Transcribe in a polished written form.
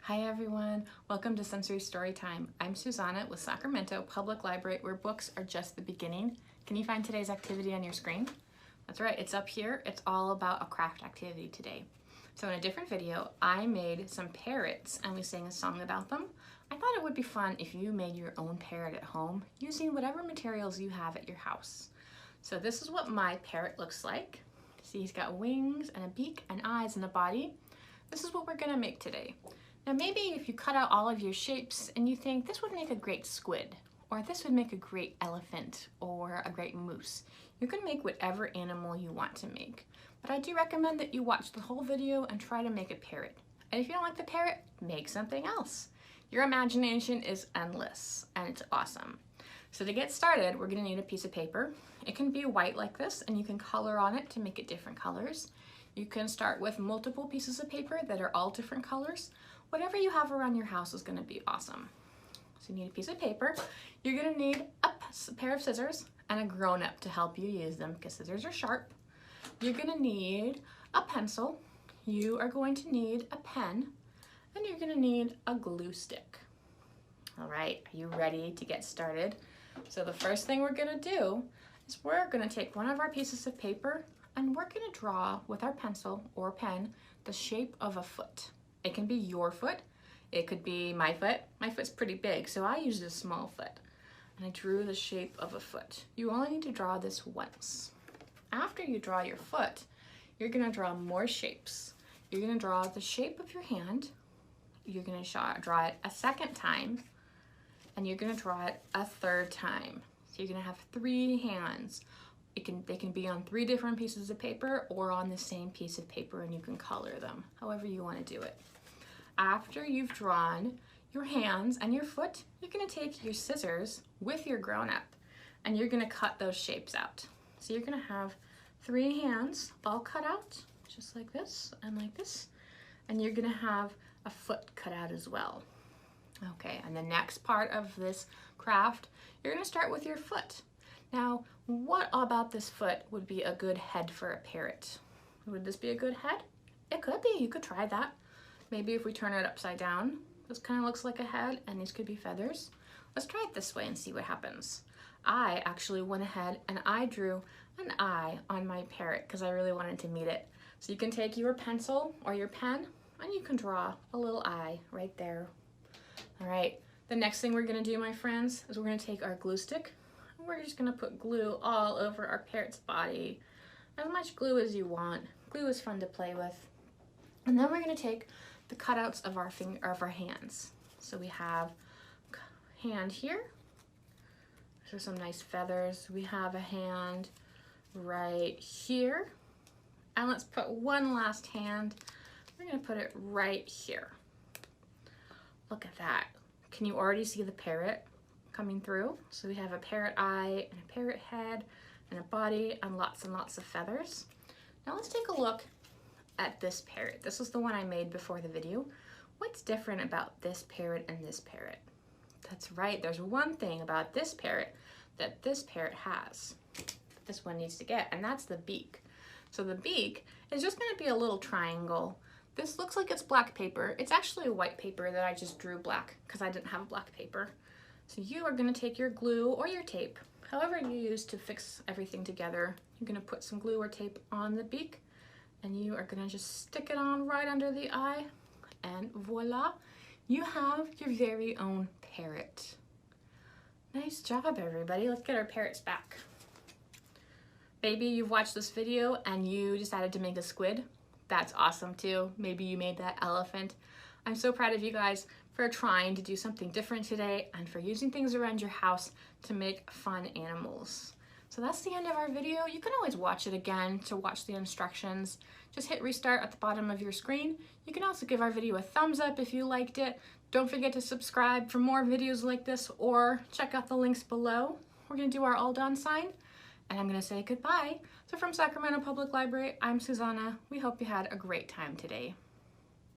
Hi everyone, welcome to Sensory Storytime. I'm Susanna with Sacramento Public Library, where books are just the beginning. Can you find today's activity on your screen? That's right, it's up here. It's all about a craft activity today. So in a different video, I made some parrots and we sang a song about them. I thought it would be fun if you made your own parrot at home using whatever materials you have at your house. So this is what my parrot looks like. See, he's got wings and a beak and eyes and a body. This is what we're gonna make today. Now maybe if you cut out all of your shapes and you think this would make a great squid, or this would make a great elephant, or a great moose, you can make whatever animal you want to make. But I do recommend that you watch the whole video and try to make a parrot. And if you don't like the parrot, make something else. Your imagination is endless and it's awesome. So to get started, we're gonna need a piece of paper. It can be white like this and you can color on it to make it different colors. You can start with multiple pieces of paper that are all different colors. Whatever you have around your house is gonna be awesome. So you need a piece of paper. You're gonna need a pair of scissors and a grown-up to help you use them because scissors are sharp. You're gonna need a pencil. You are going to need a pen, and you're gonna need a glue stick. All right, are you ready to get started? So the first thing we're gonna do is we're gonna take one of our pieces of paper and we're gonna draw with our pencil or pen the shape of a foot. It can be your foot, it could be my foot. My foot's pretty big, so I used a small foot. And I drew the shape of a foot. You only need to draw this once. After you draw your foot, you're gonna draw more shapes. You're gonna draw the shape of your hand, you're gonna draw it a second time, and you're gonna draw it a third time. So you're gonna have 3 hands. They can be on 3 different pieces of paper or on the same piece of paper, and you can color them however you wanna do it. After you've drawn your hands and your foot, you're gonna take your scissors with your grown-up and you're gonna cut those shapes out. So you're gonna have 3 hands all cut out, just like this, and you're gonna have a foot cut out as well. Okay, and the next part of this craft, you're gonna start with your foot. Now, what about this foot would be a good head for a parrot? Would this be a good head? It could be, you could try that. Maybe if we turn it upside down, this kind of looks like a head and these could be feathers. Let's try it this way and see what happens. I actually went ahead and I drew an eye on my parrot because I really wanted to meet it. So you can take your pencil or your pen and you can draw a little eye right there. All right, the next thing we're gonna do, my friends, is we're gonna take our glue stick and we're just gonna put glue all over our parrot's body. As much glue as you want. Glue is fun to play with. And then we're gonna take the cutouts of our hands. So we have a hand here. So some nice feathers. We have a hand right here. And let's put one last hand. We're gonna put it right here. Look at that. Can you already see the parrot coming through? So we have a parrot eye and a parrot head and a body and lots of feathers. Now let's take a look at this parrot. This is the one I made before the video. What's different about this parrot and this parrot? That's right, there's one thing about this parrot that this parrot has that this one needs to get, and that's the beak. So the beak is just gonna be a little triangle. This looks like it's black paper. It's actually a white paper that I just drew black because I didn't have black paper. So you are gonna take your glue or your tape, however you use to fix everything together. You're gonna put some glue or tape on the beak and you are gonna just stick it on right under the eye, and voila, you have your very own parrot. Nice job, everybody. Let's get our parrots back. Maybe you've watched this video and you decided to make a squid. That's awesome too. Maybe you made that elephant. I'm so proud of you guys for trying to do something different today and for using things around your house to make fun animals. So that's the end of our video. You can always watch it again to watch the instructions. Just hit restart at the bottom of your screen. You can also give our video a thumbs up if you liked it. Don't forget to subscribe for more videos like this or check out the links below. We're gonna do our all done sign and I'm gonna say goodbye. So from Sacramento Public Library, I'm Susanna. We hope you had a great time today.